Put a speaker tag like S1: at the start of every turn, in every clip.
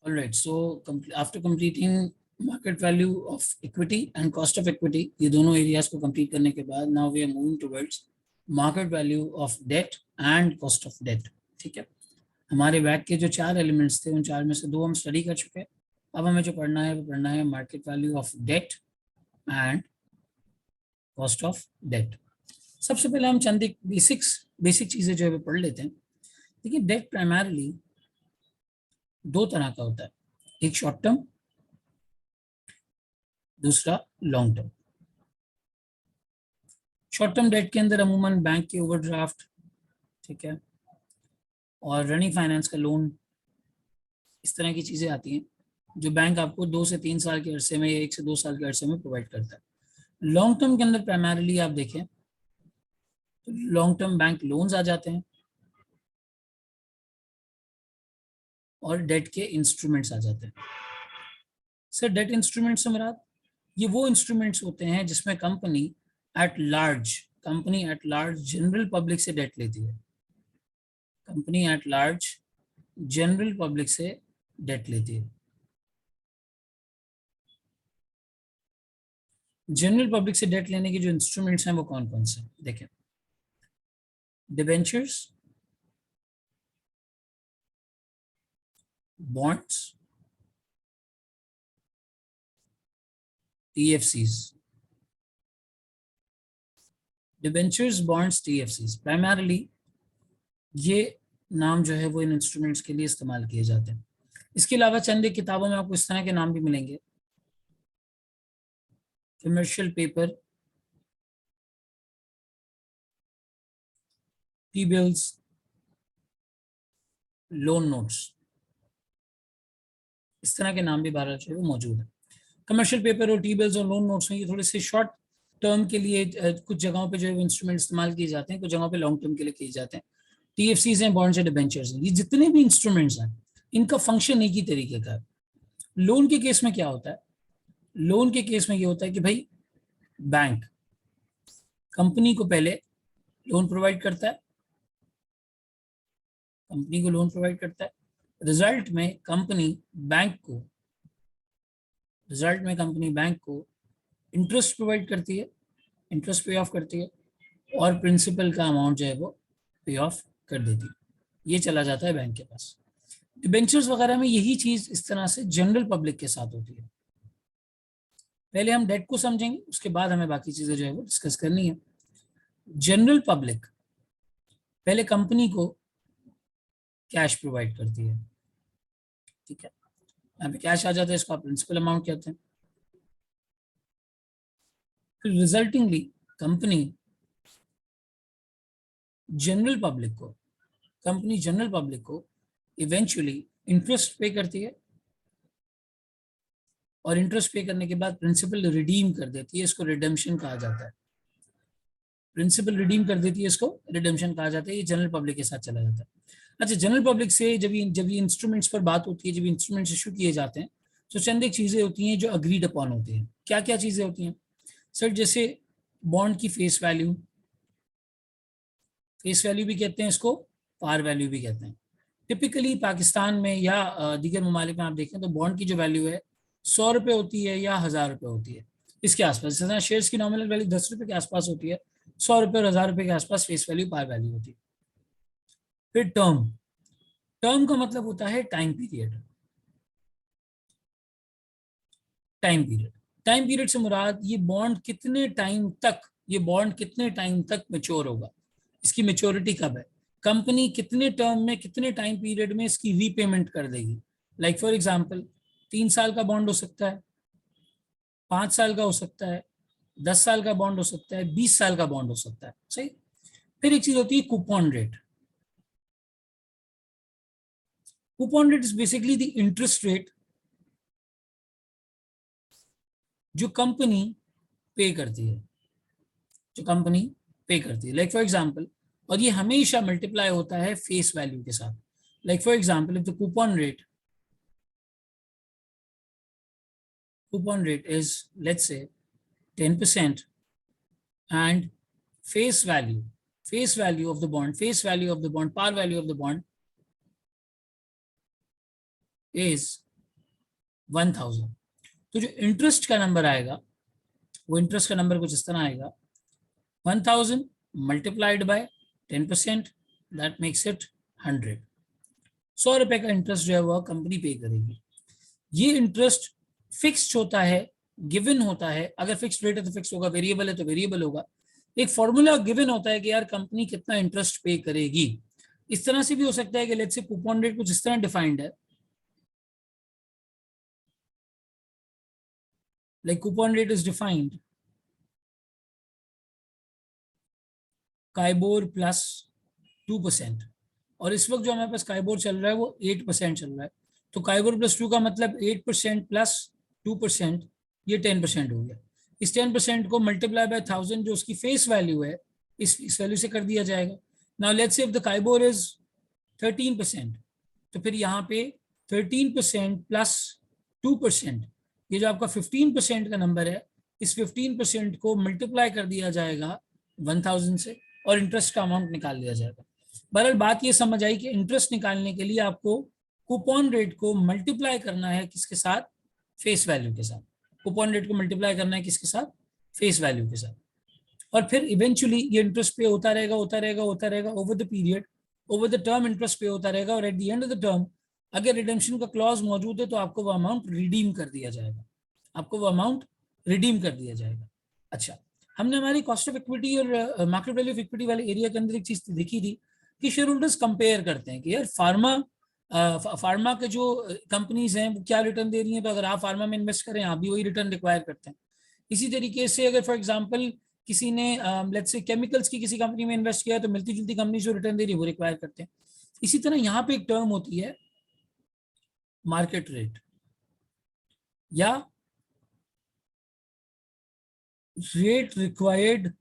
S1: All right. So after completing market value of equity and cost of equity, ये दोनों areas को complete करने के बाद now we are moving towards market value of debt and cost of debt. ठीक है. हमारे bag के जो 4 एलिमेंट्स थे उन 4 में से 2 हम स्टडी कर चुके हैं. अब हमें जो पढ़ना है वो पढ़ना है market value of debt and cost of debt. सबसे पहले हम चंद एक बेसिक चीजें जो है वो पढ़ लेते हैं. देखिए डेट प्राइमरली दो तरह का होता है, एक शॉर्ट टर्म, दूसरा long term. Short term debt के अंदर अमूमन बैंक के ओवरड्राफ्ट, ठीक है, और रनिंग फाइनेंस का लोन, इस तरह की चीजें आती हैं जो बैंक आपको 2 से 3 साल के अरसे में या 1 से 2 साल के अरसे में प्रोवाइड करता है. लॉन्ग टर्म के अंदर प्राइमरली आप देखें तो लॉन्ग टर्म बैंक लोन्स आ जाते हैं और डेट के इंस्ट्रूमेंट्स आ जाते हैं. सर डेट इंस्ट्रूमेंट्स से मुराद ये वो इंस्ट्रूमेंट्स होते हैं जिसमें company at large general public से डेट लेती है. Company at large general public से डेट लेती है. जनरल पब्लिक से डेट लेने के जो इंस्ट्रूमेंट्स हैं वो कौन कौन से देखें. Debentures, bonds, TFCs. Debentures, bonds, TFCs primarily ये नाम जो है वो इन इंस्ट्रूमेंट्स के लिए इस्तेमाल किए जाते हैं. इसके अलावा चंद एक किताबों में आपको इस तरह के नाम भी मिलेंगे. Commercial paper, T bills, loan notes, इस तरह के नाम भी भारत जो है वो मौजूद है. कमर्शियल पेपर और टी बिल्स और लोन नोट्स में ये थोड़े से शॉर्ट टर्म के लिए कुछ जगहों पे जो है इंस्ट्रूमेंट इस्तेमाल किए जाते हैं, कुछ जगहों पे लॉन्ग टर्म के लिए किए जाते हैं. टीएफसीज हैं, बॉन्ड्स हैं, डिबेंचर्स हैं, ये जितने भी इंस्ट्रूमेंट्स हैं इनका फंक्शन एक ही तरीके का है. लोन के केस में क्या होता है, लोन के केस में ये होता है कि भाई बैंक कंपनी को पहले लोन प्रोवाइड करता है, कंपनी को लोन प्रोवाइड करता है. रिजल्ट में कंपनी बैंक को इंटरेस्ट प्रोवाइड करती है, इंटरेस्ट पे ऑफ करती है और प्रिंसिपल का अमाउंट जो है वो पे ऑफ कर देती है. ये चला जाता है बैंक के पास. डिबेंचर्स वगैरह में यही चीज इस तरह से जनरल पब्लिक के साथ होती है. पहले हम डेट को समझेंगे, उसके बाद हमें बाकी चीजें जो है वो डिस्कस करनी है. जनरल पब्लिक पहले कंपनी को कैश प्रोवाइड करती है, ठीक है, यहाँ पे कैश आ जाता है, इसको आप प्रिंसिपल अमाउंट कहते हैं. फिर रिजल्टिंगली कंपनी जनरल पब्लिक को इवेंचुअली इंटरेस्ट पे करती है और इंटरेस्ट पे करने के बाद प्रिंसिपल रिडीम कर देती है, इसको रिडेम्पशन कहा जाता है. प्रिंसिपल रिडीम कर देती है, इसको रिडेम्पशन कहा जाता है. ये जनरल पब्लिक के साथ चला जाता है. अच्छा, जनरल पब्लिक से जब ये इंस्ट्रूमेंट्स पर बात होती है, जब इंस्ट्रूमेंट्स इशू किए जाते हैं तो चंद एक चीजें होती हैं जो अग्रीड अपॉन होती हैं. क्या क्या चीजें होती हैं सर? जैसे बॉन्ड की फेस वैल्यू भी कहते हैं इसको, पार वैल्यू भी कहते हैं. टिपिकली पाकिस्तान में या दीगर ममालिक में आप देखें तो बॉन्ड की जो वैल्यू है 100 रुपये होती है या 1000 रुपये होती है, इसके आसपास. जैसे शेयर्स की नॉमिनल वैल्यू 10 रुपये के आसपास होती है, 100 रुपये और 1000 रुपये के आसपास फेस वैल्यू, पार वैल्यू होती है. फिर टर्म का मतलब होता है टाइम पीरियड. टाइम पीरियड से मुराद ये बॉन्ड कितने टाइम तक मेच्योर होगा, इसकी मेच्योरिटी कब है, कंपनी कितने टर्म में कितने टाइम पीरियड में इसकी रीपेमेंट कर देगी. लाइक फॉर एग्जांपल 3 साल का बॉन्ड हो सकता है, 5 साल का हो सकता है, 10 साल का बॉन्ड हो सकता है, 20 साल का बॉन्ड हो सकता है. सही. फिर एक चीज होती है coupon rate. Coupon rate is basically the interest rate जो कंपनी पे करती है, लाइक फॉर एग्जांपल, और ये हमेशा मल्टीप्लाई होता है फेस वैल्यू के साथ. Like for example if the coupon rate is let's say 10% and face value of the bond, par value of the bond is 1000। तो जो इंटरेस्ट का नंबर आएगा वो इंटरेस्ट का नंबर कुछ इस तरह आएगा 1000 multiplied by 10%, that makes it 100। 100 रुपए का इंटरेस्ट जो है वो कंपनी पे करेगी। ये इंटरेस्ट फिक्स्ड होता है, गिवन होता है। अगर फिक्स्ड रेट है तो फिक्स होगा, वेरिएबल है तो वेरिएबल होगा। एक फॉर्मूला गिवन होता है कि यार कंपनी कितना इंटरेस्ट पे करेगी। इस तरह से भी हो सकता है कि लेट्स से कूपन रेट कुछ इस तरह डिफाइंड है, like coupon rate is defined KIBOR plus 2%, और इस वक्त जो हमारे पास काइबोर चल रहा है वो 8% चल रहा है। तो काइबोर प्लस 2 का मतलब 8% प्लस 2%, ये 10% हो गया। इस 10% को मल्टीप्लाई बाय 1000 जो उसकी फेस वैल्यू है, इस वैल्यू से कर दिया जाएगा। Now let's say if the KIBOR is 13%, तो फिर यहाँ पे 13% प्लस 2%, ये जो आपका 15% का नंबर है, इस 15% को मल्टीप्लाई कर दिया जाएगा 1000 से और इंटरेस्ट का अमाउंट निकाल लिया जाएगा। बहरहाल बात ये समझ आई कि इंटरेस्ट निकालने के लिए आपको कूपन रेट को मल्टीप्लाई करना है किसके साथ? फेस वैल्यू के साथ। कूपन रेट को मल्टीप्लाई करना है किसके साथ? फेस वैल्यू के साथ। और फिर इवेंचुअली ये इंटरेस्ट पे होता रहेगा होता रहेगा होता रहेगा over the period, over the term interest पे होता रहेगा, और at the end of the term अगर रिडेम्पशन का क्लॉज मौजूद है तो आपको वो अमाउंट रिडीम कर दिया जाएगा, आपको वो अमाउंट रिडीम कर दिया जाएगा। अच्छा, हमने हमारी कॉस्ट ऑफ इक्विटी और मार्केट वैल्यू ऑफ इक्विटी वाले एरिया के अंदर एक चीज देखी थी कि शेयर होल्डर्स कंपेयर करते हैं कि यार फार्मा के जो कंपनीज हैं वो क्या रिटर्न दे रही हैं, तो अगर आप फार्मा में इन्वेस्ट करें आप भी वही रिटर्न रिक्वायर करते हैं। इसी तरीके से अगर फॉर एग्जांपल किसी ने लेट्स से केमिकल्स की किसी कंपनी में इन्वेस्ट किया तो मिलती जुलती कंपनी जो रिटर्न दे रही है वो रिक्वायर करते हैं। इसी तरह यहाँ पे एक टर्म होती है मार्केट रेट या rate required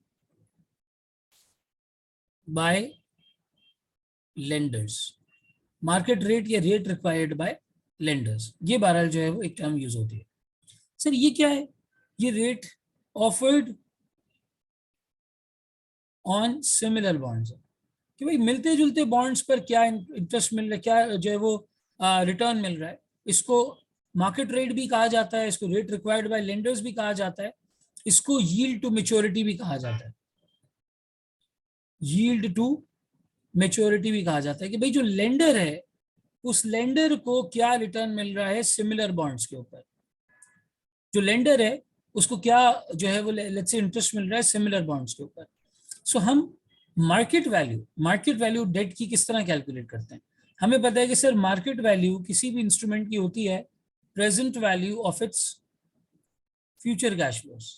S1: bye lenders. Market rate या रेट रिक्वायर्ड बाय लेंडर्स, ये बहरहाल जो है वो एक टर्म यूज होती है। सर ये क्या है? ये rate offered on similar bonds है कि भाई मिलते जुलते बॉन्ड्स पर क्या इंटरेस्ट मिल रहा है, क्या जो है वो रिटर्न मिल रहा है। इसको मार्केट रेट भी कहा जाता है, इसको रेट रिक्वायर्ड बाय लेंडर्स भी कहा जाता है, इसको यील्ड टू मेच्योरिटी भी कहा जाता है। यील्ड टू मेच्योरिटी भी कहा जाता है कि भाई जो लेंडर है उस लेंडर को क्या रिटर्न मिल रहा है सिमिलर बॉन्ड्स के ऊपर। जो लेंडर है उसको क्या जो है वो लेट्स से इंटरेस्ट मिल रहा है सिमिलर बॉन्ड्स के ऊपर। सो हम मार्केट वैल्यू डेट की किस तरह कैलकुलेट करते हैं? हमें पता है कि सर मार्केट वैल्यू किसी भी इंस्ट्रूमेंट की होती है present value of its future cash flows.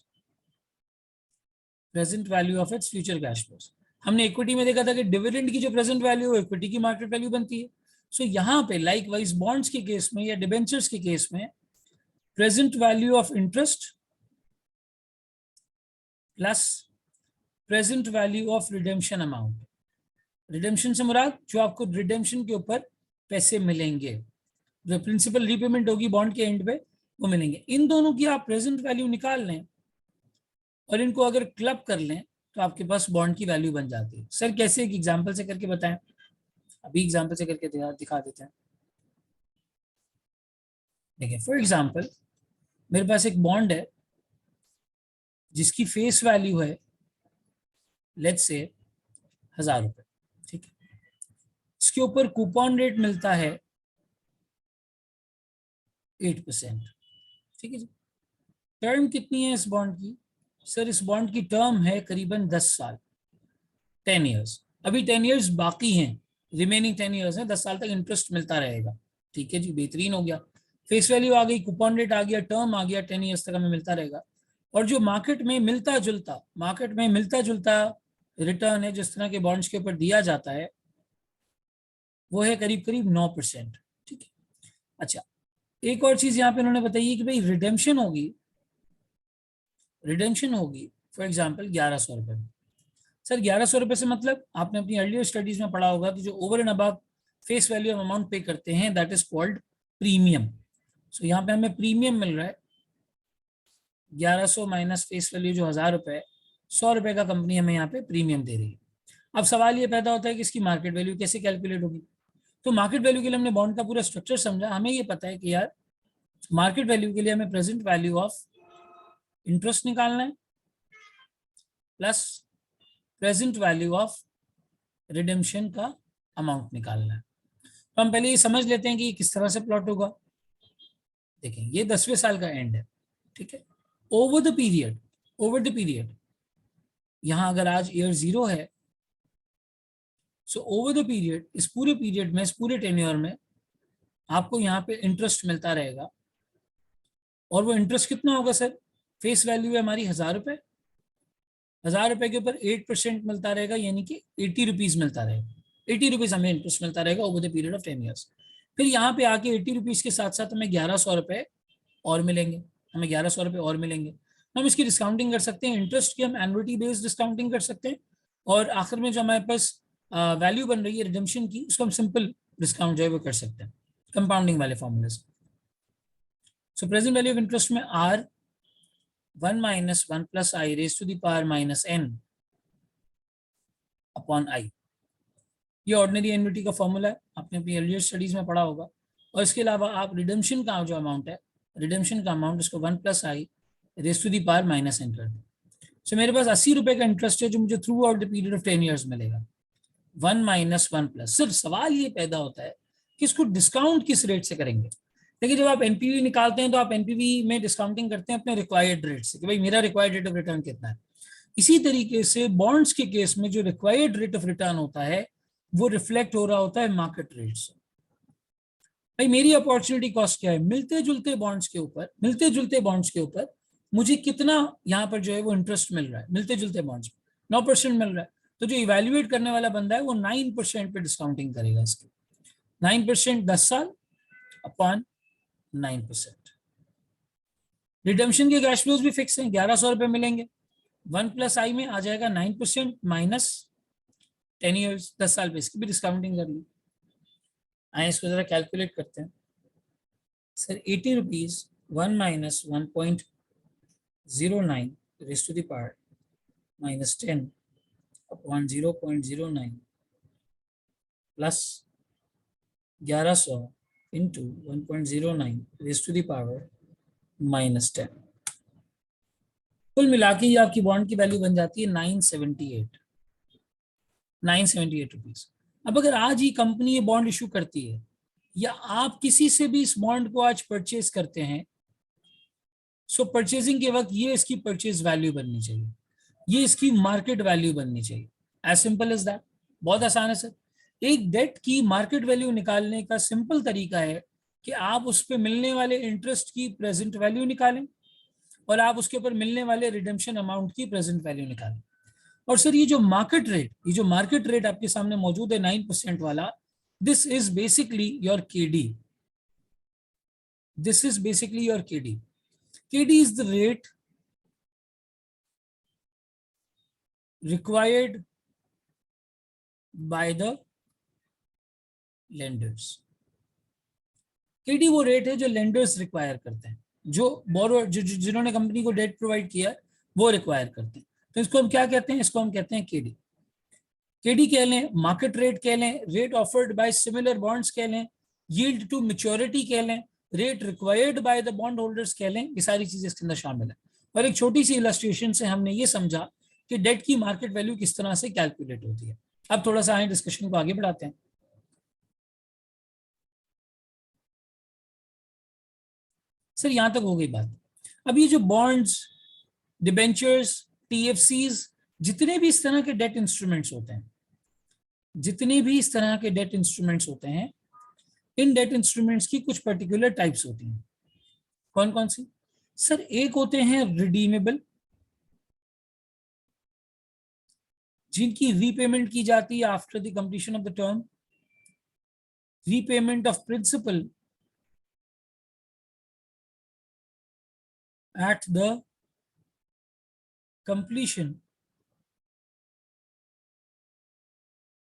S1: Present value of its future cash flows. हमने इक्विटी में देखा था कि डिविडेंड की जो प्रेजेंट वैल्यू है इक्विटी की मार्केट वैल्यू बनती है। सो यहाँ पे लाइक वाइज बॉन्ड्स के केस में या डिबेंचर्स के केस में present value of interest plus present value of redemption amount. Redemption से मुराद जो आपको रिडेम्पशन के ऊपर पैसे मिलेंगे, जो प्रिंसिपल रीपेमेंट होगी बॉन्ड के एंड पे वो मिलेंगे। इन दोनों की आप प्रेजेंट वैल्यू निकाल लें और इनको अगर क्लब कर लें तो आपके पास बॉन्ड की वैल्यू बन जाती है। सर कैसे? एक एग्जांपल से करके बताएं। अभी एग्जांपल से करके दिखा देते हैं। देखिए फॉर एग्जांपल मेरे पास एक बॉन्ड है जिसकी फेस वैल्यू है लेट्स से 1000 रुपए, ठीक है। इसके ऊपर कूपन रेट मिलता है 8%, ठीक है जी। टर्म कितनी है इस बॉन्ड की? सर इस बॉन्ड की टर्म है करीबन 10 साल, 10 ईयर्स। अभी 10 ईयर्स बाकी हैं, रिमेनिंग 10 ईयर्स हैं, 10 साल तक इंटरेस्ट मिलता रहेगा, ठीक है जी। बेहतरीन हो गया, फेस वैल्यू आ गई, कूपन रेट आ गया, टर्म आ गया, 10 ईयर्स तक हमें मिलता रहेगा। और जो मार्केट में मिलता जुलता रिटर्न है जिस तरह के बॉन्ड्स के ऊपर दिया जाता है वो है करीब करीब 9%, ठीक है। अच्छा, एक और चीज यहाँ पे उन्होंने बताई कि भाई रिडेम्पशन होगी फॉर एग्जाम्पल 1100 रुपए में। सर 1100 रुपए से मतलब आपने अपनी अर्लियर स्टडीज में पढ़ा होगा कि जो over and above face value of amount पे करते हैं दैट इज कॉल्ड प्रीमियम। सो यहाँ पे हमें प्रीमियम मिल रहा है 1100 माइनस फेस वैल्यू जो 1000 रुपए है, 100 रुपए का कंपनी हमें यहाँ पे प्रीमियम दे रही है। अब सवाल ये पैदा होता है कि इसकी मार्केट वैल्यू कैसे कैलकुलेट होगी। तो मार्केट वैल्यू के लिए हमने बॉन्ड का पूरा स्ट्रक्चर समझा। हमें ये पता है कि यार मार्केट वैल्यू के लिए हमें प्रेजेंट वैल्यू ऑफ इंटरेस्ट निकालना है plus present value of redemption का अमाउंट निकालना है। तो हम पहले ये समझ लेते हैं कि ये किस तरह से प्लॉट होगा। देखें, ये 10वें साल का एंड है, ठीक है। ओवर द पीरियड यहां अगर आज ईयर 0 है, सो ओवर द पीरियड, इस पूरे पीरियड में, इस पूरे टेन्योर में आपको यहाँ पे इंटरेस्ट मिलता रहेगा। और वो इंटरेस्ट कितना होगा सर? फेस वैल्यू है हमारी 1000 रुपए, 1000 रुपए के ऊपर 8% मिलता रहेगा, यानी कि 80 रुपीज मिलता रहेगा। 80 रुपीज हमें इंटरेस्ट मिलता रहेगा over the period of 10 years. फिर यहाँ पे आके 80 रुपीज के साथ साथ हमें 1100 रुपए और मिलेंगे, हमें 1100 रुपए और मिलेंगे। हम इसकी डिस्काउंटिंग कर सकते हैं, इंटरेस्ट की हम एनुअलिटी बेस्ड डिस्काउंटिंग कर सकते हैं, और आखिर में जो हमारे पास वैल्यू बन रही है रिडेम्पशन की, उसको हम सिंपल डिस्काउंट जो है वो कर सकते हैं कंपाउंडिंग वाले फॉर्मूले से। सो प्रेजेंट वैल्यू ऑफ इंटरेस्ट में are 1 - 1 + i raised to the power -n upon i, ये ऑर्डिनरी एन्युटी का फॉर्मूला है, आपने अपनी अर्लियर स्टडीज में पढ़ा होगा। और इसके अलावा आप रिडेम्पशन का जो अमाउंट है, रिडेम्पशन का अमाउंट इसको 1 + i raised to the power -n कर दें। सो मेरे पास 80 रुपए का इंटरेस्ट है जो मुझे through out the period of 10 years मिलेगा। 1 - 1 प्लस, सिर्फ सवाल ये पैदा होता है कि इसको डिस्काउंट किस रेट से करेंगे। देखिए, जब आप एनपीवी निकालते हैं तो आप एनपीवी में डिस्काउंटिंग करते हैं अपने रिक्वायर्ड रेट से, कि भाई मेरा रिक्वायर्ड रेट ऑफ रिटर्न कितना है। इसी तरीके से बॉन्ड्स के केस में जो रिक्वायर्ड रेट ऑफ रिटर्न होता है वो रिफ्लेक्ट हो रहा होता है मार्केट रेट से। भाई मेरी अपॉर्चुनिटी कॉस्ट क्या है? मिलते जुलते बॉन्ड्स के ऊपर मुझे कितना यहाँ पर जो है वो इंटरेस्ट मिल रहा है। मिलते जुलते बॉन्ड्स 9% मिल रहा है, तो जो इवेल्युएट करने वाला बंदा है वो 9% पे डिस्काउंटिंग करेगा इसकी। 9% 10 साल अपॉन 9%। रिडेम्पशन के कैश फ्लोज भी फिक्स हैं, 1100 रुपए मिलेंगे। 1 + i में आ जाएगा 9% माइनस 10 ईयर्स, 10 साल पे, इसकी भी डिस्काउंटिंग कर ली। आए इसको जरा कैलकुलेट करते हैं sir. 80 rupees 1 - 1.09 raised to the power -10 upon 0.09 plus 1100 into 1.09 raised to the power -10, कुल मिला के ये आपकी बॉन्ड की वैल्यू बन जाती है 978 रुपीज। अब अगर आज ये कंपनी ये बॉन्ड इशू करती है, या आप किसी से भी इस बॉन्ड को आज परचेज करते हैं, सो परचेजिंग के वक्त ये इसकी परचेज वैल्यू बननी चाहिए, ये इसकी मार्केट वैल्यू बननी चाहिए। एज सिंपल एज दैट, बहुत आसान है सर। एक डेट की मार्केट वैल्यू निकालने का सिंपल तरीका है कि आप उस पर मिलने वाले इंटरेस्ट की प्रेजेंट वैल्यू निकालें और आप उसके ऊपर मिलने वाले रिडेम्पशन अमाउंट की प्रेजेंट वैल्यू निकालें। और सर ये जो मार्केट रेट आपके सामने मौजूद है 9% वाला, this is basically your KD. KD is the rate required by the lenders। KD वो रेट है जो लेंडर्स रिक्वायर करते हैं, जो बोरोअर जिन्होंने कंपनी को डेट प्रोवाइड किया वो रिक्वायर करते हैं। तो इसको हम क्या कहते हैं? इसको हम कहते हैं केडी। केडी कह लें, मार्केट रेट कह लें, rate offered by similar bonds कह लें, यील्ड टू मैच्योरिटी कह लें, rate required by the bond holders कह लें, ये सारी चीजें इसके अंदर शामिल है। और एक छोटी सी इलस्ट्रेशन से हमने ये समझा कि डेट की मार्केट वैल्यू किस तरह से कैलकुलेट होती है। अब थोड़ा सा आए डिस्कशन को आगे बढ़ाते हैं। सर यहां तक हो गई बात। अब ये जो बॉन्ड्स, डिबेंचर्स, टीएफसीज, जितने भी इस तरह के डेट इंस्ट्रूमेंट्स होते हैं, इन डेट इंस्ट्रूमेंट्स की कुछ पर्टिकुलर टाइप्स होती हैं। कौन कौन सी? सर एक होते हैं रिडीमेबल, जिनकी रीपेमेंट की जाती है after the completion of the term, repayment of principal at the completion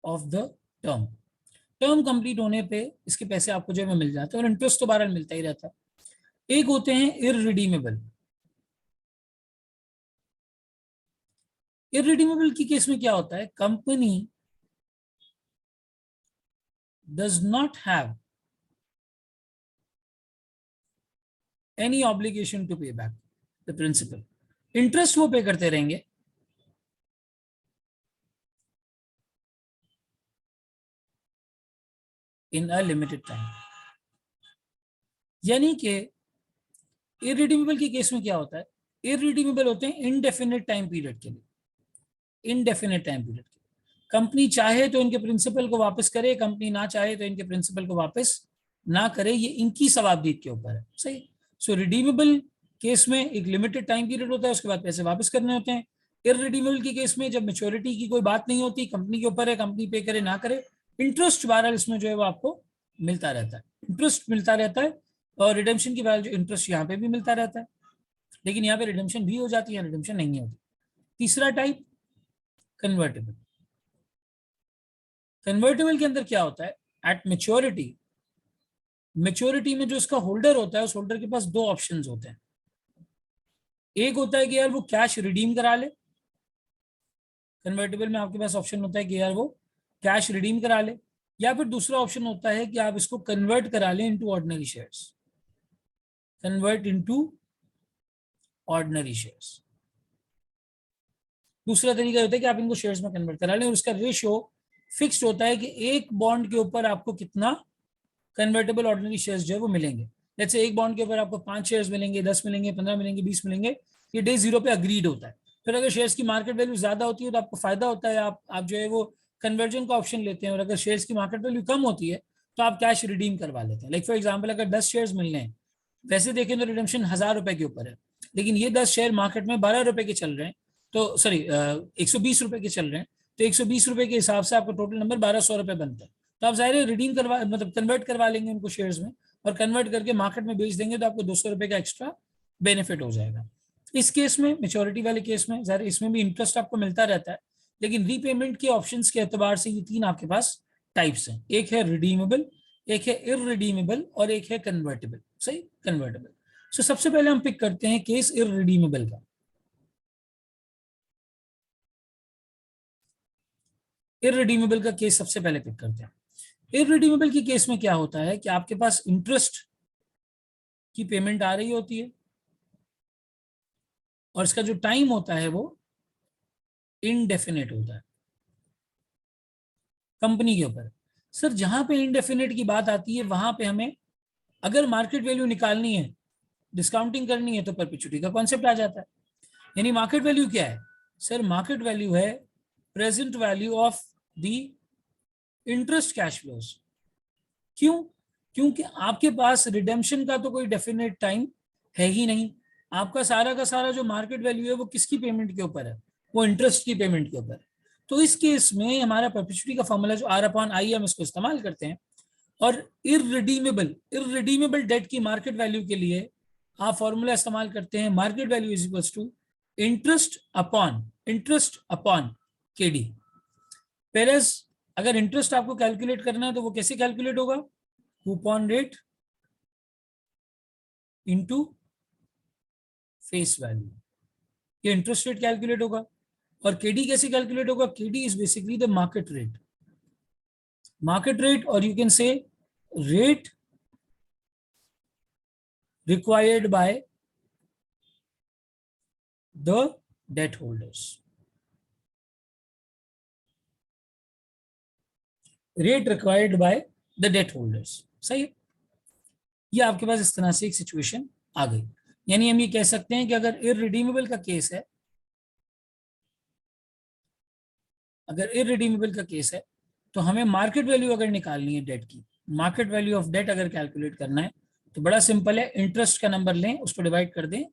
S1: of the term complete होने पे इसके पैसे आपको जो है मिल जाते हैं, और इंटरेस्ट तो बहरहाल मिलता ही रहता है। एक होते हैं इररिडीमेबल। इररिडीमेबल की केस में क्या होता है? Company does not have any obligation to pay back the principal. Interest वो पे करते रहेंगे इन अ लिमिटेड टाइम। यानी कि इररिडीमेबल के केस में क्या होता है, इररिडीमेबल होते हैं इनडेफिनेट टाइम पीरियड के लिए, इनडेफिनेट टाइम पीरियड के लिए। कंपनी चाहे तो इनके प्रिंसिपल को वापस करे, कंपनी ना चाहे तो इनके प्रिंसिपल को वापस ना करे, ये इनकी सवाबदीद के ऊपर है। सही। सो रिडीमेबल केस में एक लिमिटेड टाइम पीरियड होता है, उसके बाद पैसे वापस करने होते हैं। इररिडीमेबल के केस में जब मेच्योरिटी की कोई बात नहीं होती, कंपनी के ऊपर है, कंपनी पे करे ना करे, इंटरेस्ट बहरहाल इसमें जो है वो आपको मिलता रहता है, इंटरेस्ट मिलता रहता है। और रिडेम्पशन की वजह जो इंटरेस्ट यहाँ पे भी मिलता रहता है, लेकिन यहाँ पे रिडेम्पशन भी हो जाती है, रिडेम्पशन नहीं होती। तीसरा टाइप कन्वर्टेबल। कन्वर्टेबल के अंदर क्या होता है, एट मेच्योरिटी, मेच्योरिटी में जो इसका होल्डर होता है उस होल्डर के पास दो ऑप्शंस होते हैं। एक होता है कि यार वो कैश रिडीम करा ले, कन्वर्टेबल में आपके पास ऑप्शन होता है कि यार वो कैश रिडीम करा ले, या फिर दूसरा ऑप्शन होता है कि आप इसको कन्वर्ट करा लें into ordinary shares, convert into ordinary shares. दूसरा तरीका होता है कि आप इनको शेयर्स में कन्वर्ट करा लें और उसका रेशियो फिक्स्ड होता है कि एक बॉन्ड के ऊपर आपको कितना कन्वर्टेबल ऑर्डिनरी शेयर्स जो है वो मिलेंगे। जैसे एक बॉन्ड के ऊपर आपको 5 शेयर्स मिलेंगे, 10 मिलेंगे, 15 मिलेंगे, 20 मिलेंगे, ये डे जीरो पे अग्रीड होता है। फिर अगर शेयर्स की मार्केट वैल्यू ज्यादा होती है तो आपको फायदा होता है, आप जो है वो कन्वर्जन का ऑप्शन लेते हैं, और अगर शेयर्स की मार्केट वैल्यू कम होती है तो आप कैश रिडीम करवा लेते हैं। लाइक फॉर एग्जाम्पल अगर 10 शेयर्स मिलने हैं, वैसे देखें तो रिडेम्पशन 1000 रुपए के ऊपर है, लेकिन ये 10 शेयर मार्केट में 12 रुपए के चल रहे हैं, तो सॉरी 120 रुपए के चल रहे हैं, तो 120 रुपए के हिसाब से आपका टोटल नंबर 1200 रुपए बनता है। तो आप जाहिर है रिडीम करवा मतलब कन्वर्ट करवा लेंगे उनको शेयर्स में, और कन्वर्ट करके मार्केट में बेच देंगे तो आपको 200 रुपए का एक्स्ट्रा बेनिफिट हो जाएगा। इस केस में, मेच्योरिटी वाले केस में, जाहिर इसमें भी इंटरेस्ट आपको मिलता रहता है, लेकिन रीपेमेंट के ऑप्शंस के एतबार से ये तीन आपके पास टाइप्स हैं, एक है रिडीमेबल, एक है इररिडीमेबल, और एक है कन्वर्टेबल। सही, कन्वर्टेबल। सो सबसे पहले हम पिक करते हैं केस इररिडीमेबल का। इररिडीमेबल का केस सबसे पहले पिक करते हैं। इररिडीमेबल की केस में क्या होता है कि आपके पास इंटरेस्ट की पेमेंट आ रही होती है, और इसका जो टाइम होता है वो इनडेफिनेट होता है कंपनी के ऊपर। सर जहां पे इनडेफिनेट की बात आती है वहां पे हमें अगर मार्केट वैल्यू निकालनी है, डिस्काउंटिंग करनी है, तो परपेचुइटी का कॉन्सेप्ट आ जाता है। यानी मार्केट वैल्यू क्या है सर, मार्केट वैल्यू है present value of the interest cash flows. क्यों? क्योंकि आपके पास रिडेम्पशन का तो कोई डेफिनेट टाइम है ही नहीं, आपका सारा का सारा जो मार्केट वैल्यू है वो किसकी पेमेंट के ऊपर है, वो इंटरेस्ट की पेमेंट के ऊपर है। तो इस केस में हमारा परपेचुइटी का फॉर्मूला जो R/I हम इसको इस्तेमाल करते हैं, और इररिडीमेबल डेट की मार्केट वैल्यू के लिए आप फॉर्मूला इस्तेमाल करते हैं market value is equals to interest upon KD। पेरेस अगर इंटरेस्ट आपको कैलकुलेट करना है तो वो कैसे कैलकुलेट होगा, coupon rate into face value, ये इंटरेस्ट रेट कैलकुलेट होगा। और केडी कैसे कैलकुलेट होगा, KD is basically the market rate, और you can say rate required by the debt holders, rate required by the debt holders. सही है, ये आपके पास इस तरह से एक सिचुएशन आ गई। यानी हम ये कह सकते हैं कि अगर इररिडीमेबल का केस है, तो हमें मार्केट वैल्यू अगर निकालनी है डेट की, मार्केट वैल्यू ऑफ डेट अगर कैलकुलेट करना है तो बड़ा सिंपल है, इंटरेस्ट का नंबर लें, उसको डिवाइड कर दें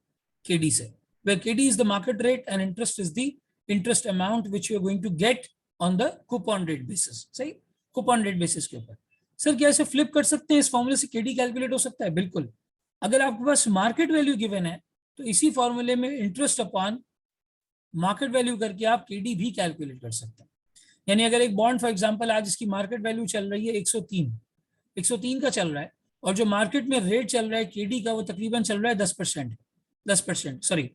S1: KD से, where KD is the market rate and interest is the interest amount which you are going to get on the coupon rate basis। सही, कूपन रेट बेसिस के ऊपर। सर क्या इसे फ्लिप कर सकते हैं, इस फॉर्मूले से KD कैलकुलेट हो सकता है? बिल्कुल। अगर आपके पास मार्केट वैल्यू गिवन है तो इसी फॉर्मूले में इंटरेस्ट अपॉन मार्केट वैल्यू करके आप KD भी कैलकुलेट कर सकते हैं। यानी अगर एक बॉन्ड फॉर एग्जांपल आज इसकी मार्केट वैल्यू चल रही है 103 का चल रहा है, और जो मार्केट में रेट चल रहा है KD का वो तकरीबन चल रहा है 10%, सॉरी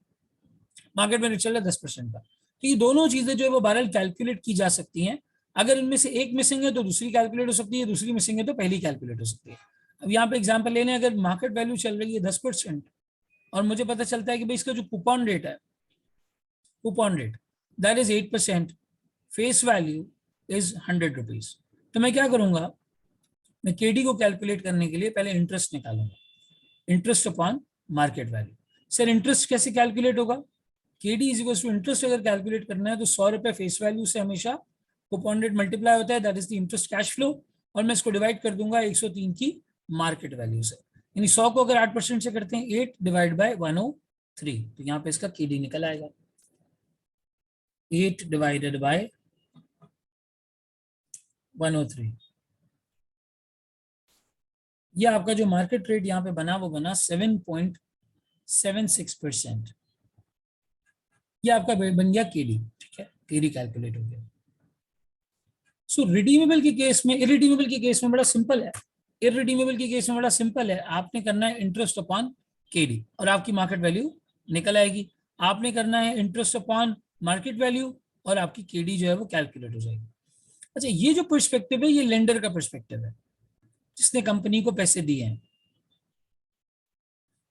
S1: मार्केट में रेट चल रहा है 10% का। तो ये दोनों चीजें जो है वो बहरहाल कैलकुलेट की जा सकती हैं। अगर इनमें से एक मिसिंग है तो दूसरी कैलकुलेट हो सकती है, दूसरी मिसिंग है तो पहली कैलकुलेट हो सकती है। अब यहाँ पे एग्जांपल लेने, अगर मार्केट वैल्यू चल रही है 10%, और मुझे पता चलता है कि भाई इसका जो कूपन रेट है, coupon rate that is 8%, face value is 100 rupees. तो मैं क्या करूंगा, मैं केडी को कैलकुलेट करने के लिए पहले इंटरेस्ट निकालूंगा, interest upon market value. Sir interest कैसे कैलकुलेट होगा, KD is equal to interest अगर कैलकुलेट करना है तो 100 रुपए फेस वैल्यू से हमेशा कूपन रेट मल्टीप्लाई होता है, that is the interest cash flow, और मैं इसको डिवाइड कर दूंगा 103 की मार्केट वैल्यू से। यानी 100 को अगर 8% से करते हैं 8 डिवाइड बाय 103, तो यहाँ पे इसका केडी निकल आएगा 8 डिवाइडेड बाय 103। ये आपका जो मार्केट रेट यहाँ पे बना वो बना 7.76%। ये आपका बन गया केडी, ठीक है, केडी कैलकुलेट हो गया। सो रिडीमेबल के केस में, इरिडीमेबल के केस में बड़ा सिंपल है, इरिडीमेबल के केस में बड़ा सिंपल है, आपने करना है इंटरेस्ट अपॉन केडी और आपकी मार्केट वैल्यू निकल आएगी। आपने करना है इंटरेस्ट अपॉन मार्केट वैल्यू और आपकी केडी जो है वो कैलकुलेट हो जाएगी। अच्छा, ये जो पर्सपेक्टिव है ये लेंडर का पर्सपेक्टिव है जिसने कंपनी को पैसे दिए हैं।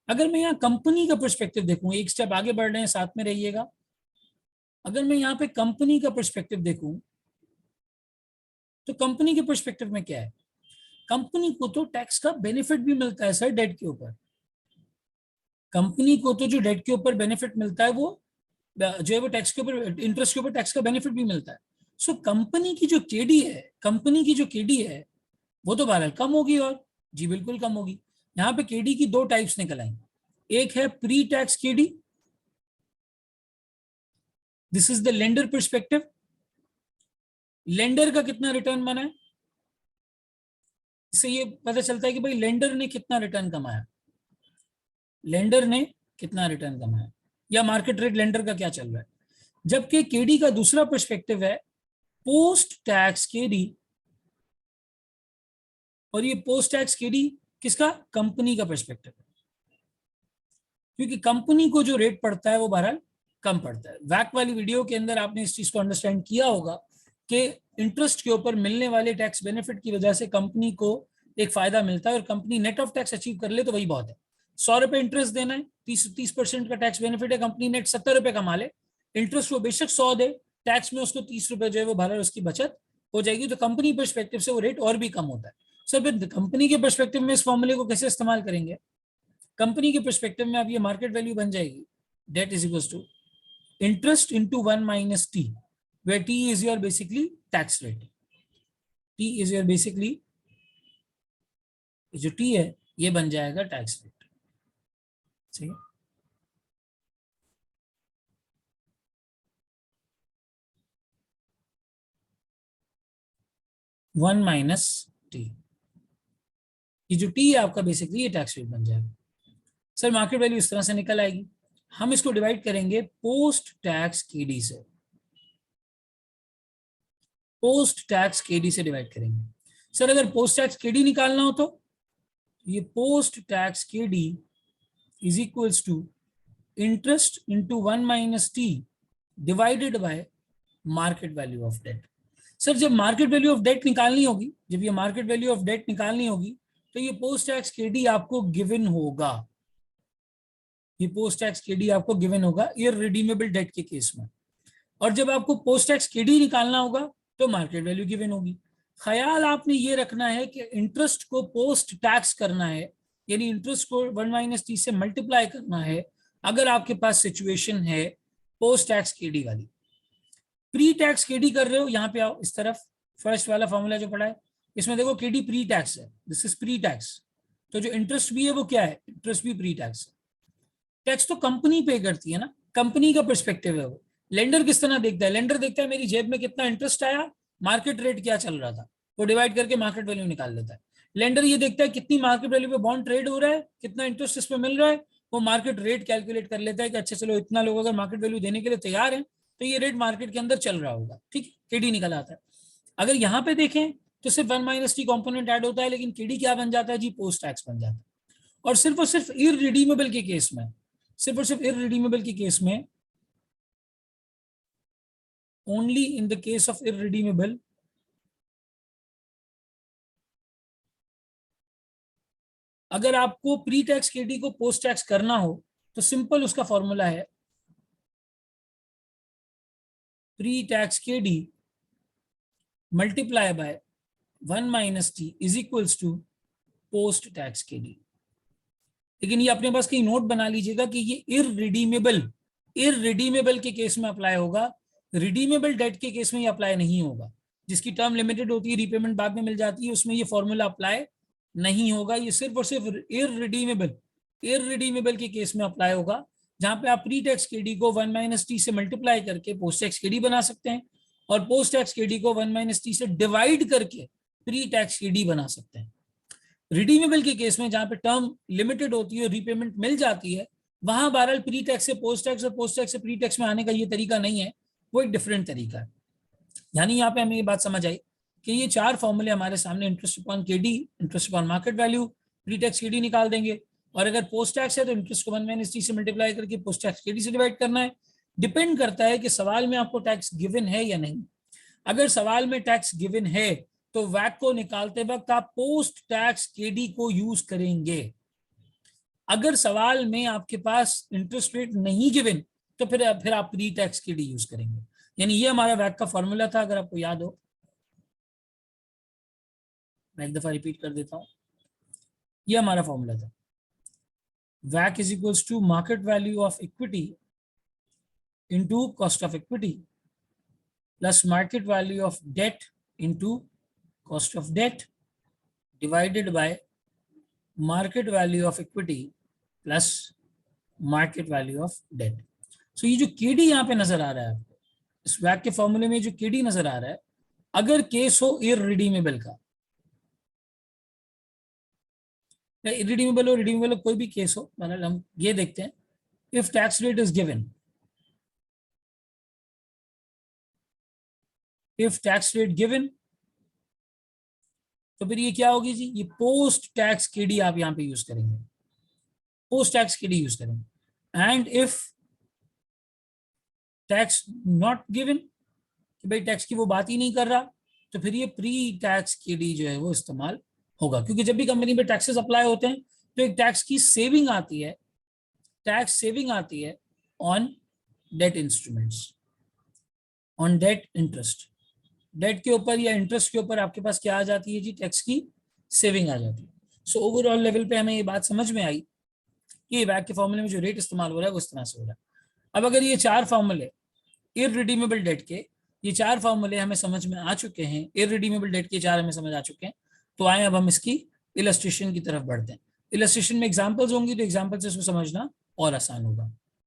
S1: अगर मैं यहाँ कंपनी का पर्सपेक्टिव देखूं, एक स्टेप आगे बढ़ रहे हैं, साथ में रहिएगा। अगर मैं यहाँ पे कंपनी का पर्सपेक्टिव देखूं तो कंपनी के पर्सपेक्टिव में क्या है, कंपनी को तो टैक्स का बेनिफिट भी मिलता है सर डेट के ऊपर। कंपनी को तो जो डेट के ऊपर बेनिफिट मिलता है वो जो है वो टैक्स के ऊपर, इंटरेस्ट के ऊपर टैक्स का बेनिफिट भी मिलता है। सो कंपनी की जो केडी है, कंपनी की जो केडी है वो तो बहरहाल कम होगी, और जी बिल्कुल कम होगी। यहाँ पे केडी की दो टाइप्स निकल आएंगी, एक है pre tax KD, this is the lender perspective. Lender का कितना रिटर्न बना है, इससे ये पता चलता है कि भाई लेंडर ने कितना रिटर्न कमाया, लेंडर ने कितना रिटर्न कमाया या मार्केट रेट लेंडर का क्या चल रहा है। जबकि केडी का दूसरा पर्सपेक्टिव है पोस्ट टैक्स केडी, और ये पोस्ट टैक्स केडी किसका, कंपनी का पर्सपेक्टिव है, क्योंकि कंपनी को जो रेट पड़ता है वो बहरहाल कम पड़ता है। वैक वाली वीडियो के अंदर आपने इस चीज को अंडरस्टैंड किया होगा कि इंटरेस्ट के ऊपर मिलने वाले टैक्स बेनिफिट की वजह से कंपनी को एक फायदा मिलता है, और company net of tax achieve कर ले तो वही बहुत है। 100 रुपए इंटरेस्ट देना है, 30% का टैक्स बेनिफिट है, कंपनी नेट 70 रुपए कमा ले, इंटरेस्ट वो बेशक 100 दे, टैक्स में उसको 30 रुपए जो है वो भरा, उसकी बचत हो जाएगी। तो कंपनी परस्पेक्टिव से वो रेट और भी कम होता है। सर फिर कंपनी के परस्पेक्टिव में इस फॉर्मूले को कैसे इस्तेमाल करेंगे, कंपनी के परस्पेक्टिव में अब ये मार्केट वैल्यू बन जाएगी, debt is equal to interest into 1 minus T, where T is your basically tax rate. T is your basically, जो T है ये बन जाएगा टैक्स रेट, ठीक है। 1 माइनस टी, ये जो T है आपका बेसिकली ये टैक्स रेट बन जाएगा। सर मार्केट वैल्यू इस तरह से निकल आएगी, हम इसको डिवाइड करेंगे पोस्ट टैक्स केडी से, पोस्ट टैक्स केडी से डिवाइड करेंगे। सर अगर पोस्ट टैक्स केडी निकालना हो तो ये post tax KD is equals to interest into 1 minus T divided by market value of debt. Sir जब मार्केट वैल्यू ऑफ डेट निकालनी होगी, जब ये मार्केट वैल्यू ऑफ डेट निकालनी होगी तो ये पोस्ट टैक्स केडी आपको गिवन होगा, ये पोस्ट टैक्स केडी आपको गिवन होगा इररिडीमेबल डेट के केस में। और जब आपको पोस्ट टैक्स केडी निकालना होगा तो मार्केट वैल्यू गिवन होगी। ख्याल आपने ये रखना है कि इंटरेस्ट को पोस्ट टैक्स करना है, यानी इंटरेस्ट को 1 माइनस टी से मल्टीप्लाई करना है अगर आपके पास सिचुएशन है पोस्ट टैक्स केडी वाली। प्री टैक्स केडी कर रहे हो, यहाँ पे आओ इस तरफ, फर्स्ट वाला फॉर्मूला जो पढ़ा है इसमें देखो केडी प्री टैक्स है, दिस इज प्री टैक्स, तो जो इंटरेस्ट भी है वो क्या है, इंटरेस्ट भी प्री टैक्स है। टैक्स तो कंपनी पे करती है ना, कंपनी का पर्सपेक्टिव है वो। लेंडर किस तरह देखता है, लेंडर देखता है मेरी जेब में कितना इंटरेस्ट आया, मार्केट रेट क्या चल रहा था, वो डिवाइड करके मार्केट वैल्यू निकाल लेता है। लेंडर ये देखता है कितनी मार्केट वैल्यू पे बॉन्ड ट्रेड हो रहा है, कितना इंटरेस्ट इस पे मिल रहा है, वो मार्केट रेट कैलकुलेट कर लेता है कि अच्छा चलो इतना लोग अगर मार्केट वैल्यू देने के लिए तैयार है तो ये रेट मार्केट के अंदर चल रहा होगा, ठीक, केडी निकल आता है। अगर यहाँ पे देखें तो सिर्फ 1 माइनस टी कॉम्पोनेंट ऐड होता है, लेकिन केडी क्या बन जाता है जी, पोस्ट टैक्स बन जाता है। और सिर्फ इररिडीमेबल के केस में, सिर्फ और सिर्फ इररिडीमेबल के केस में, only in the case of irredeemable, अगर आपको प्री टैक्स केडी को पोस्ट टैक्स करना हो तो सिंपल उसका फॉर्मूला है pre tax K D multiply by 1 minus T is equals to post tax K D. लेकिन ये अपने पास कहीं नोट बना लीजिएगा कि ये इररिडीमेबल के केस में अप्लाई होगा, रिडीमेबल डेट के केस में ये अप्लाई नहीं होगा। जिसकी टर्म लिमिटेड होती है, रीपेमेंट बाद में मिल जाती है, उसमें ये फॉर्मूला अप्लाई नहीं होगा। ये सिर्फ और सिर्फ इररिडीमेबल के केस में अप्लाई होगा, जहां पे आप प्री टैक्स केडी को 1 माइनस टी से मल्टीप्लाई करके पोस्ट टैक्स केडी बना सकते हैं, और पोस्ट टैक्स केडी को 1 माइनस टी से डिवाइड करके प्री टैक्स केडी बना सकते हैं। रिडीमेबल के केस में जहां पे टर्म लिमिटेड होती है, रीपेमेंट मिल जाती है, वहां बहरहाल प्री टैक्स से पोस्ट टैक्स और पोस्ट टैक्स से प्री टैक्स में आने का ये तरीका नहीं है, वो एक डिफरेंट तरीका है। यानी यहाँ पे हमें ये बात समझ आई कि ये 4 फॉर्मूले हमारे सामने, interest upon KD, interest upon market value, pre tax KD निकाल देंगे, और अगर पोस्ट टैक्स है तो इंटरेस्ट को 1 माइनस टी से मल्टीप्लाई करके पोस्ट टैक्स केडी से डिवाइड करना है। डिपेंड करता है कि सवाल में आपको टैक्स गिवन है या नहीं। अगर सवाल में टैक्स गिवन है तो वैक को निकालते वक्त आप पोस्ट टैक्स केडी को यूज करेंगे। अगर सवाल में आपके पास इंटरेस्ट रेट नहीं गिवन तो फिर आप प्री टैक्स केडी यूज करेंगे। यानी ये हमारा वैक का फॉर्मूला था, अगर आपको याद हो। मैं एक दफा रिपीट कर देता हूं, ये हमारा फॉर्मूला था। वैक is equals to market value of equity into cost of equity plus market value of debt into cost of debt divided by market value of equity plus market value of debt. So ये जो KD यहाँ पे नजर आ रहा है आपको, इस वैक के फॉर्मूले में जो KD नजर आ रहा है, अगर केस हो इररिडीमेबल का, इररिडीमेबल हो रिडीमेबल हो, कोई भी केस हो, मतलब हम ये देखते हैं, if tax rate is given, if tax rate given, तो फिर ये क्या होगी जी, ये पोस्ट टैक्स केडी आप यहां पे यूज करेंगे, पोस्ट टैक्स केडी यूज करेंगे। And if tax not given, कि भाई टैक्स की वो बात ही नहीं कर रहा, तो फिर ये प्री टैक्स केडी जो है वो इस्तेमाल होगा। क्योंकि जब भी कंपनी पे टैक्सेस अप्लाई होते हैं तो एक टैक्स की सेविंग आती है, टैक्स सेविंग आती है on debt instruments, on debt interest. Debt के ऊपर या इंटरेस्ट के ऊपर आपके पास क्या आ जाती है जी, टैक्स की सेविंग आ जाती है। सो ओवरऑल लेवल पे हमें ये बात समझ में आई कि वैक के फॉर्मूले में जो रेट इस्तेमाल हो रहा है वो इस तरह से हो रहा है। अब अगर ये 4 फॉर्मूले इररिडीमेबल डेट के, ये 4 फॉर्मूले हमें समझ में आ चुके हैं, इररिडीमेबल डेट के 4 हमें समझ आ चुके हैं, तो आए अब हम इसकी इलस्ट्रेशन की तरफ बढ़ते हैं। इलस्ट्रेशन में एग्जाम्पल्स होंगी तो एग्जाम्पल से इसको समझना और आसान होगा।